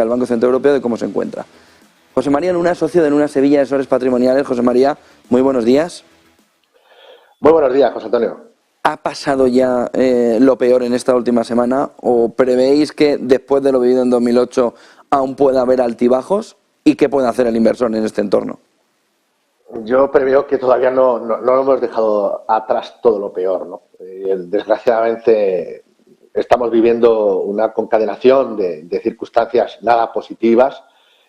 el Banco Central Europeo de cómo se encuentra. José María Luna, socio de Luna Sevilla Asesores Patrimoniales. José María, muy buenos días. Muy buenos días, José Antonio. ¿Ha pasado ya lo peor en esta última semana o prevéis que después de lo vivido en 2008 aún pueda haber altibajos? ¿Y qué puede hacer el inversor en este entorno? Yo preveo que todavía no hemos dejado atrás todo lo peor, ¿no? Desgraciadamente estamos viviendo una concadenación de circunstancias nada positivas.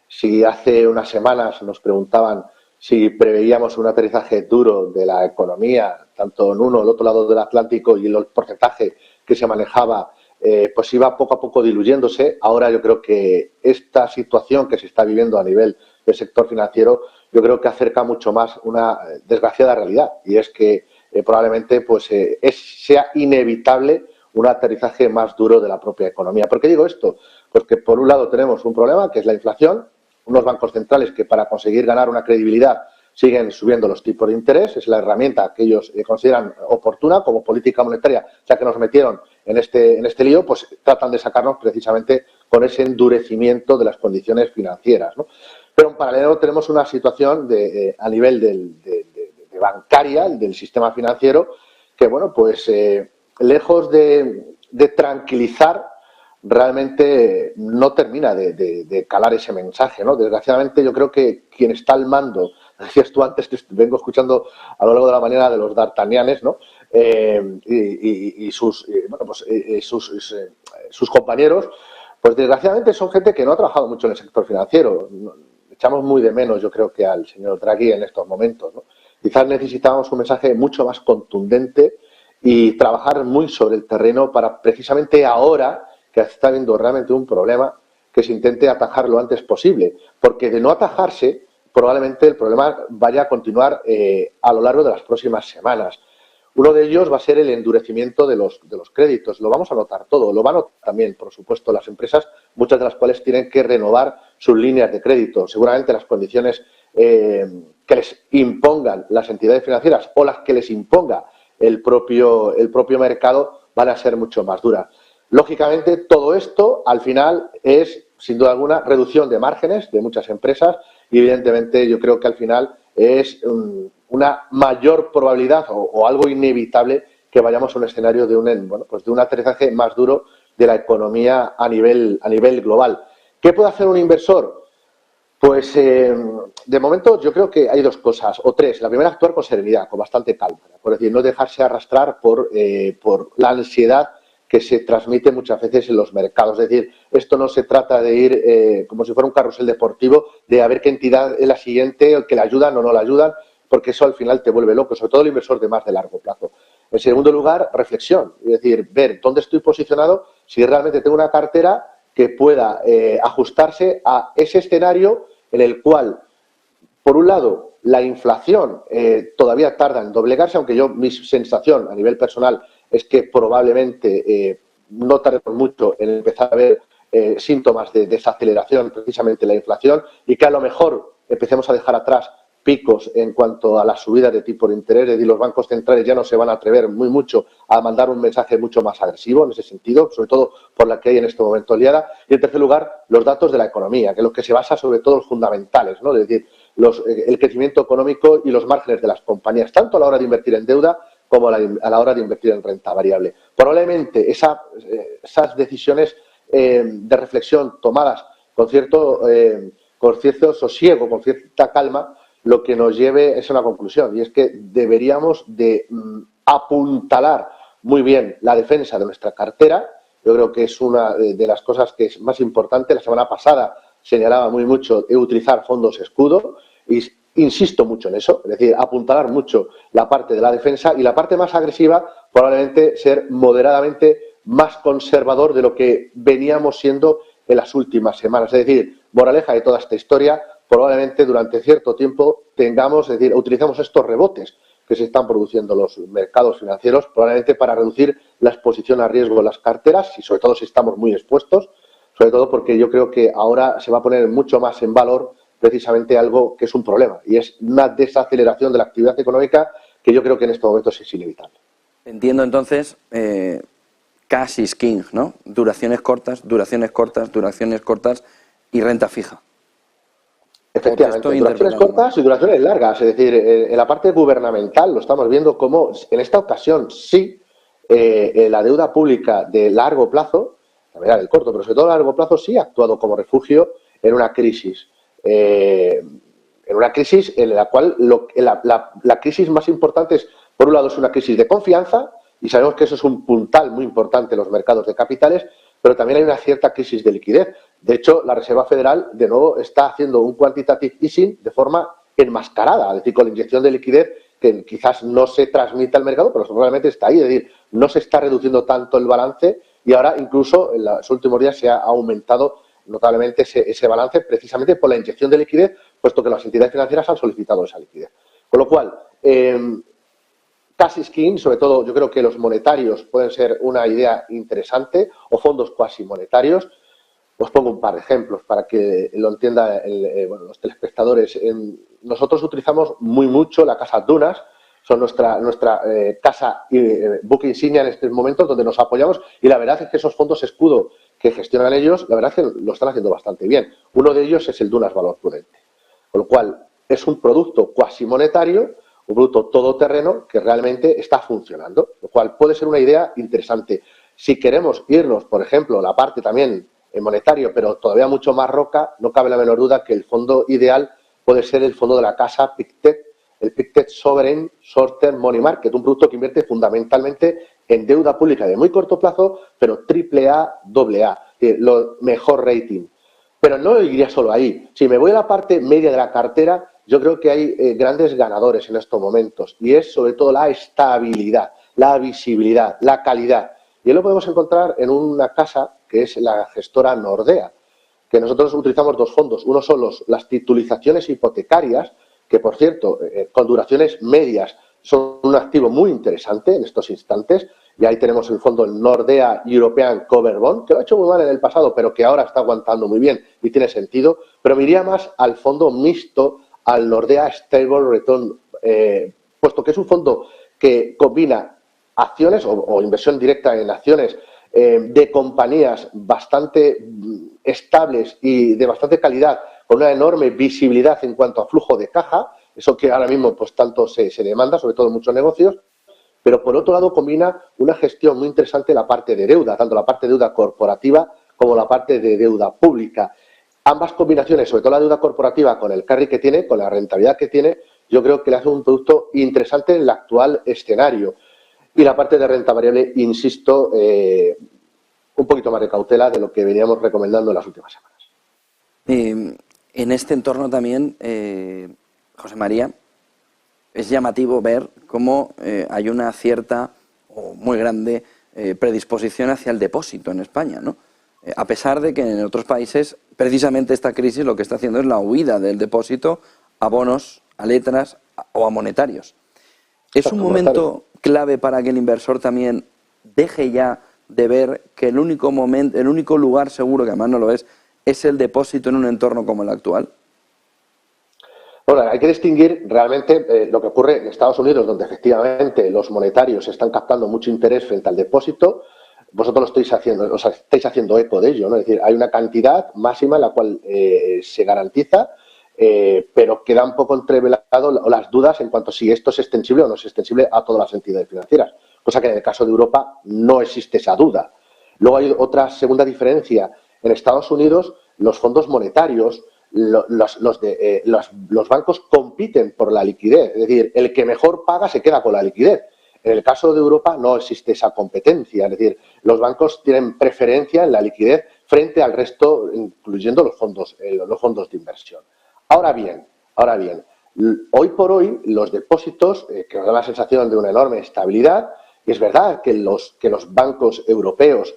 Si hace unas semanas nos preguntaban si preveíamos un aterrizaje duro de la economía, tanto en uno o el otro lado del Atlántico, y el porcentaje que se manejaba pues iba poco a poco diluyéndose. Ahora yo creo que esta situación que se está viviendo a nivel del sector financiero, yo creo que acerca mucho más una desgraciada realidad, y es que probablemente pues sea inevitable un aterrizaje más duro de la propia economía. ¿Por qué digo esto? Porque por un lado tenemos un problema que es la inflación, unos bancos centrales que para conseguir ganar una credibilidad siguen subiendo los tipos de interés, es la herramienta que ellos consideran oportuna como política monetaria, ya que nos metieron en este lío, pues tratan de sacarnos precisamente con ese endurecimiento de las condiciones financieras, ¿no? Pero en paralelo tenemos una situación a nivel de bancaria, del sistema financiero, que bueno, pues lejos de tranquilizar, realmente no termina de calar ese mensaje, ¿no? Desgraciadamente yo creo que quien está al mando, decías tú antes, vengo escuchando a lo largo de la mañana de los d'Artagnanes, ¿no? Y sus compañeros, pues desgraciadamente son gente que no ha trabajado mucho en el sector financiero. Echamos muy de menos, yo creo, que al señor Draghi en estos momentos, ¿no? Quizás necesitábamos un mensaje mucho más contundente y trabajar muy sobre el terreno para precisamente ahora que está habiendo realmente un problema, que se intente atajar lo antes posible, porque de no atajarse probablemente el problema vaya a continuar a lo largo de las próximas semanas. Uno de ellos va a ser el endurecimiento de los créditos. Lo vamos a notar todo. Lo van a notar también, por supuesto, las empresas, muchas de las cuales tienen que renovar sus líneas de crédito. Seguramente las condiciones que les impongan las entidades financieras o las que les imponga el propio mercado van a ser mucho más duras. Lógicamente, todo esto al final es, sin duda alguna, reducción de márgenes de muchas empresas y, evidentemente, yo creo que al final es una mayor probabilidad o algo inevitable que vayamos a un escenario de un aterrizaje más duro de la economía a nivel global. ¿Qué puede hacer un inversor? Pues de momento yo creo que hay dos cosas, o tres. La primera, actuar con serenidad, con bastante calma. Es decir, no dejarse arrastrar por la ansiedad que se transmite muchas veces en los mercados. Es decir, esto no se trata de ir como si fuera un carrusel deportivo, de a ver qué entidad es la siguiente, que la ayudan o no la ayudan, porque eso al final te vuelve loco, sobre todo el inversor de más de largo plazo. En segundo lugar, reflexión, es decir, ver dónde estoy posicionado, si realmente tengo una cartera que pueda ajustarse a ese escenario en el cual, por un lado, la inflación todavía tarda en doblegarse, aunque mi sensación a nivel personal es que probablemente no tardemos mucho en empezar a ver síntomas de desaceleración precisamente la inflación, y que a lo mejor empecemos a dejar atrás picos en cuanto a la subida de tipo de interés. Es decir, los bancos centrales ya no se van a atrever mucho a mandar un mensaje mucho más agresivo en ese sentido, sobre todo por la que hay en este momento liada. Y en tercer lugar, los datos de la economía, que es lo que se basa sobre todo los fundamentales, ¿no? Es decir, el crecimiento económico y los márgenes de las compañías, tanto a la hora de invertir en deuda como a la hora de invertir en renta variable. Probablemente esas decisiones de reflexión tomadas con cierto sosiego, con cierta calma, lo que nos lleve es a una conclusión, y es que deberíamos de apuntalar muy bien la defensa de nuestra cartera. Yo creo que es una de las cosas que es más importante. La semana pasada señalaba mucho utilizar fondos escudo, y insisto mucho en eso, es decir, apuntalar mucho la parte de la defensa, y la parte más agresiva probablemente ser moderadamente más conservador de lo que veníamos siendo en las últimas semanas. Es decir, moraleja de toda esta historia, probablemente durante cierto tiempo utilicemos estos rebotes que se están produciendo en los mercados financieros, probablemente para reducir la exposición a riesgo de las carteras, y sobre todo si estamos muy expuestos, sobre todo porque yo creo que ahora se va a poner mucho más en valor precisamente algo que es un problema, y es una desaceleración de la actividad económica que yo creo que en estos momentos es inevitable. Entiendo entonces, cash is king, ¿no? Duraciones cortas, duraciones cortas, duraciones cortas. y renta fija. Efectivamente, duraciones cortas y duraciones largas. Es decir, en la parte gubernamental lo estamos viendo como en esta ocasión sí, la deuda pública de largo plazo, la verdad del corto, pero sobre todo a largo plazo sí ha actuado como refugio en una crisis. En una crisis en la cual la crisis más importante es, por un lado, es una crisis de confianza, y sabemos que eso es un puntal muy importante en los mercados de capitales, pero también hay una cierta crisis de liquidez. De hecho, la Reserva Federal, de nuevo, está haciendo un quantitative easing de forma enmascarada, es decir, con la inyección de liquidez que quizás no se transmite al mercado, pero probablemente está ahí, es decir, no se está reduciendo tanto el balance y ahora incluso en los últimos días se ha aumentado notablemente ese balance precisamente por la inyección de liquidez, puesto que las entidades financieras han solicitado esa liquidez. Con lo cual, cash skin, sobre todo yo creo que los monetarios pueden ser una idea interesante, o fondos cuasi monetarios. Os pongo un par de ejemplos para que lo entiendan los telespectadores. Nosotros utilizamos muy mucho la casa Dunas, son nuestra casa buque insignia en estos momentos donde nos apoyamos, y la verdad es que esos fondos escudo que gestionan ellos, la verdad es que lo están haciendo bastante bien. Uno de ellos es el Dunas Valor Prudente, con lo cual es un producto cuasi monetario, un producto todoterreno que realmente está funcionando, lo cual puede ser una idea interesante. Si queremos irnos, por ejemplo, la parte también en monetario, pero todavía mucho más roca, no cabe la menor duda que el fondo ideal puede ser el fondo de la casa Pictet, el Pictet Sovereign Short Term Money Market, un producto que invierte fundamentalmente en deuda pública de muy corto plazo, pero AAA, AA, lo mejor rating. Pero no iría solo ahí. Si me voy a la parte media de la cartera, yo creo que hay grandes ganadores en estos momentos, y es sobre todo la estabilidad, la visibilidad, la calidad. Y lo podemos encontrar en una casa que es la gestora Nordea, que nosotros utilizamos dos fondos. Uno son las titulizaciones hipotecarias, que por cierto, con duraciones medias, son un activo muy interesante en estos instantes. Y ahí tenemos el fondo Nordea European Cover Bond, que lo ha hecho muy mal en el pasado, pero que ahora está aguantando muy bien y tiene sentido. Pero me iría más al fondo mixto, al Nordea Stable Return, puesto que es un fondo que combina acciones o inversión directa en acciones de compañías bastante estables y de bastante calidad, con una enorme visibilidad en cuanto a flujo de caja, eso que ahora mismo pues tanto se demanda, sobre todo en muchos negocios, pero por otro lado combina una gestión muy interesante en la parte de deuda, tanto la parte de deuda corporativa como la parte de deuda pública. Ambas combinaciones, sobre todo la deuda corporativa con el carry que tiene, con la rentabilidad que tiene, yo creo que le hace un producto interesante en el actual escenario. Y la parte de renta variable, insisto, un poquito más de cautela de lo que veníamos recomendando en las últimas semanas. En este entorno también, José María, es llamativo ver cómo hay una cierta o muy grande predisposición hacia el depósito en España, ¿no? A pesar de que en otros países, precisamente esta crisis lo que está haciendo es la huida del depósito a bonos, a letras o a monetarios. ¿Es un momento clave para que el inversor también deje ya de ver que el único lugar seguro, que además no lo es el depósito en un entorno como el actual? Bueno, hay que distinguir realmente lo que ocurre en Estados Unidos, donde efectivamente los monetarios están captando mucho interés frente al depósito. Vosotros estáis haciendo eco de ello, ¿no? Es decir, hay una cantidad máxima en la cual se garantiza, pero queda un poco entrevelado las dudas en cuanto a si esto es extensible o no es extensible a todas las entidades financieras, cosa que en el caso de Europa no existe esa duda. Luego hay otra segunda diferencia. En Estados Unidos, los fondos monetarios, los bancos compiten por la liquidez, es decir, el que mejor paga se queda con la liquidez. En el caso de Europa no existe esa competencia, es decir, los bancos tienen preferencia en la liquidez frente al resto, incluyendo los fondos de inversión. Ahora bien, hoy por hoy los depósitos, que nos da la sensación de una enorme estabilidad, y es verdad que los bancos europeos,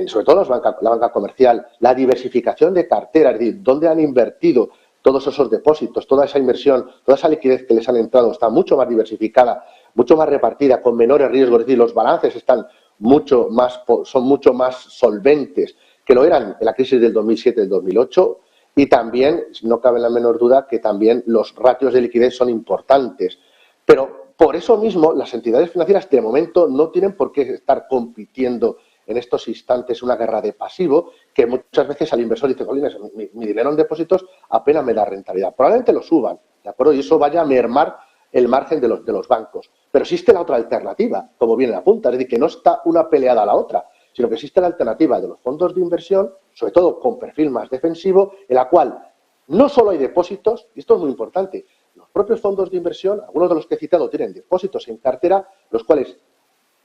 sobre todo la banca comercial, la diversificación de cartera, es decir, dónde han invertido todos esos depósitos, toda esa inversión, toda esa liquidez que les han entrado está mucho más diversificada, mucho más repartida, con menores riesgos, es decir, los balances son mucho más solventes que lo eran en la crisis del 2007 y del 2008, y también, no cabe la menor duda, que también los ratios de liquidez son importantes. Pero por eso mismo las entidades financieras de momento no tienen por qué estar compitiendo en estos instantes una guerra de pasivo, que muchas veces al inversor dice, Jolines, mi dinero en depósitos apenas me da rentabilidad. Probablemente lo suban, ¿de acuerdo? Y eso vaya a mermar el margen de los bancos. Pero existe la otra alternativa, como bien apunta, es decir, que no está una peleada a la otra, sino que existe la alternativa de los fondos de inversión, sobre todo con perfil más defensivo, en la cual no solo hay depósitos, y esto es muy importante, los propios fondos de inversión, algunos de los que he citado, tienen depósitos en cartera, los cuales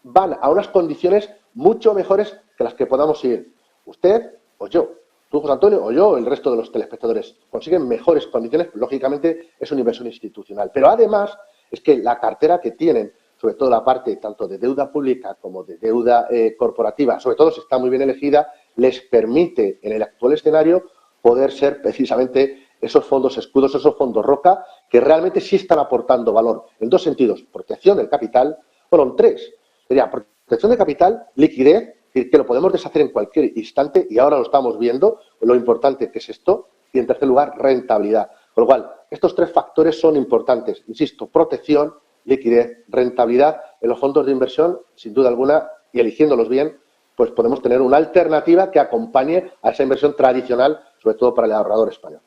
van a unas condiciones mucho mejores que las que podamos ir usted o yo, tú, José Antonio, o yo, o el resto de los telespectadores. Consiguen mejores condiciones, lógicamente es una inversión institucional. Pero además es que la cartera que tienen, sobre todo la parte tanto de deuda pública como de deuda corporativa, sobre todo si está muy bien elegida, les permite en el actual escenario poder ser precisamente esos fondos escudos, esos fondos roca, que realmente sí están aportando valor en dos sentidos: protección del capital, bueno, en tres. Sería protección de capital, liquidez, que lo podemos deshacer en cualquier instante y ahora lo estamos viendo, lo importante que es esto, y en tercer lugar, rentabilidad. Con lo cual, estos tres factores son importantes. Insisto, protección, liquidez, rentabilidad en los fondos de inversión, sin duda alguna, y eligiéndolos bien, pues podemos tener una alternativa que acompañe a esa inversión tradicional, sobre todo para el ahorrador español.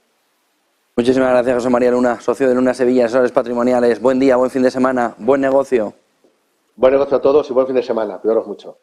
Muchísimas gracias, José María Luna, socio de Luna Sevilla, asesores patrimoniales. Buen día, buen fin de semana, buen negocio. Buen negocio a todos y buen fin de semana. Cuidaros mucho.